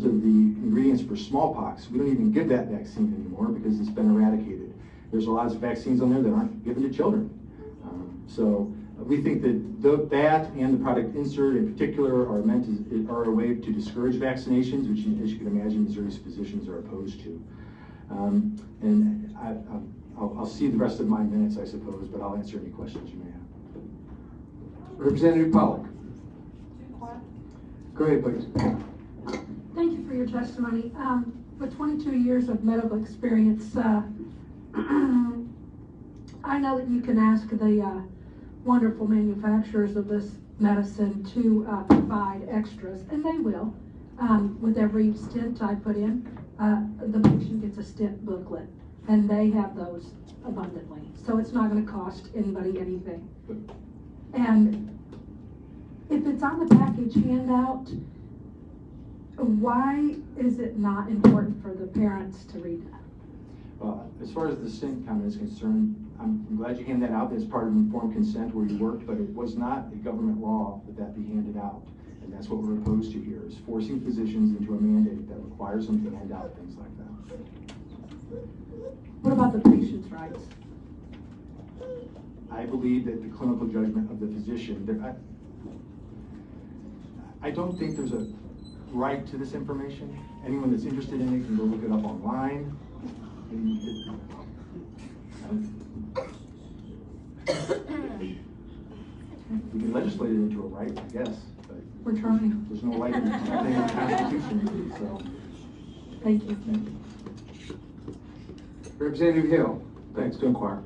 of the ingredients for smallpox. We don't even give that vaccine anymore because it's been eradicated. There's a lot of vaccines on there that aren't given to children. So we think that that and the product insert in particular are are a way to discourage vaccinations, which, as you can imagine, Missouri's physicians are opposed to. And I'll see the rest of my minutes, I suppose, but I'll answer any questions you may have. Representative Pollock. Go ahead, please. Thank you for your testimony. With 22 years of medical experience, I know that you can ask the wonderful manufacturers of this medicine to provide extras, and they will. With every stint I put in, the patient gets a stint booklet, and they have those abundantly. So it's not going to cost anybody anything. And if it's on the package handout, why is it not important for the parents to read that? As far as the stint comment is concerned, I'm glad you handed that out as part of informed consent where you worked, but it was not a government law that be handed out. And that's what we're opposed to here, is forcing physicians into a mandate that requires them to hand out things like that. What about the patient's rights? I believe that the clinical judgment of the physician, I don't think there's a right to this information. Anyone that's interested in it can go look it up online. We can legislate it into a right, I guess, but we're trying. There's no right in the Constitution, so. Thank you. Representative Hill. Thanks to inquire.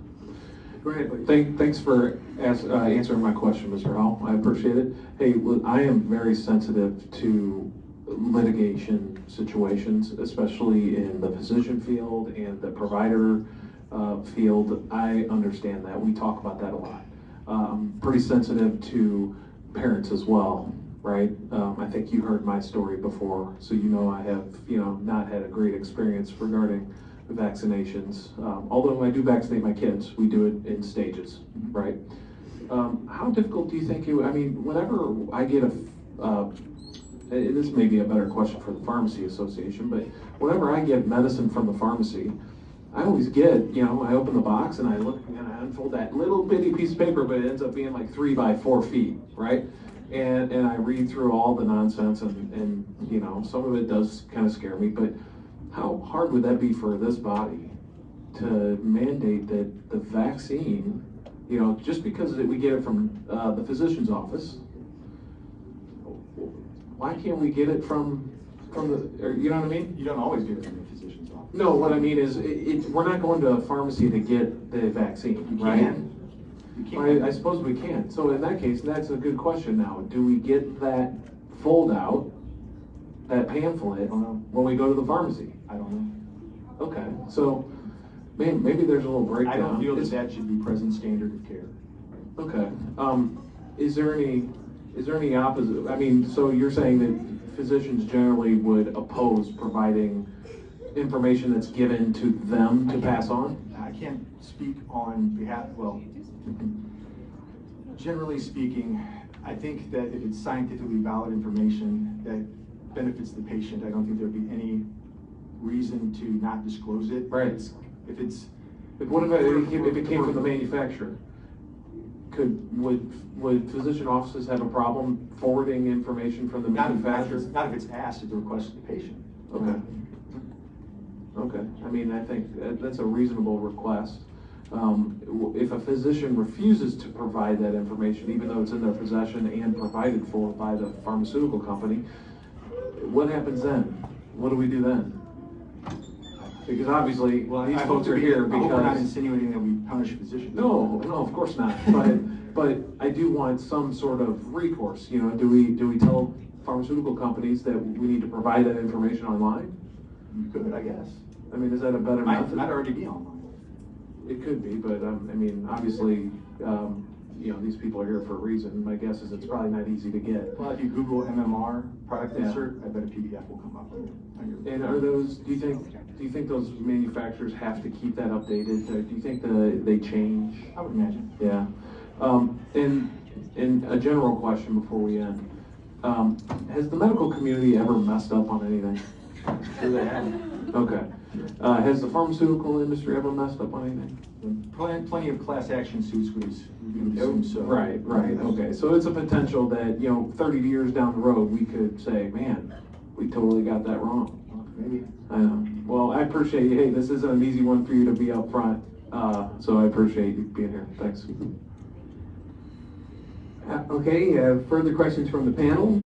Go ahead, please. Thanks for answering my question, Mr. Hall. I appreciate it. Hey, I am very sensitive to litigation situations, especially in the physician field and the provider field. I understand that. We talk about that a lot. I'm pretty sensitive to parents as well, right? I think you heard my story before, so you know I have, not had a great experience regarding vaccinations. Although I do vaccinate my kids, we do it in stages, right? How difficult do you think whenever I get this may be a better question for the Pharmacy Association, but whenever I get medicine from the pharmacy, I always get, I open the box and I look and I unfold that little bitty piece of paper, but it ends up being like 3 by 4 feet, right? And I read through all the nonsense and some of it does kind of scare me, but how hard would that be for this body to mandate that the vaccine, just because we get it from the physician's office, why can't we get it from the, you know what I mean? You don't always get it from the physician's office. No, what I mean is, we're not going to a pharmacy to get the vaccine, right? You can. I suppose we can. So in that case, that's a good question now. Do we get that fold out, that pamphlet, when we go to the pharmacy? I don't know. Okay, so maybe there's a little breakdown. I don't feel that should be present standard of care. Okay. Is there any opposite? So you're saying that physicians generally would oppose providing information that's given to them to pass on? I can't speak on behalf, generally speaking, I think that if it's scientifically valid information that benefits the patient, I don't think there'd be any reason to not disclose it. Right. What if it came from the manufacturer? Would physician offices have a problem forwarding information from the manufacturer? Not if it's asked at the request of the patient. Okay. Okay. I think that's a reasonable request. If a physician refuses to provide that information, even though it's in their possession and provided for by the pharmaceutical company, what happens then? What do we do then? Because obviously, these folks are here because... we're not insinuating that we punish physicians. No, of course not. But I do want some sort of recourse. Do we tell pharmaceutical companies that we need to provide that information online? You could, I guess. Is that a better method? It might already be online. It could be, but obviously, these people are here for a reason. My guess is it's probably not easy to get. Well, if you Google MMR product insert, I bet a PDF will come up. And are those? Do you think those manufacturers have to keep that updated? Do you think they change? I would imagine. Yeah. And a general question before we end. Has the medical community ever messed up on anything? Sure they have. Okay. Has the pharmaceutical industry ever messed up on anything? Plenty of class action suits would assume so. Right, okay. So it's a potential that, 30 years down the road, we could say, man, we totally got that wrong. Maybe. I know. Well, I appreciate you. Hey, this isn't an easy one for you to be up front, so I appreciate you being here. Thanks. Okay, further questions from the panel?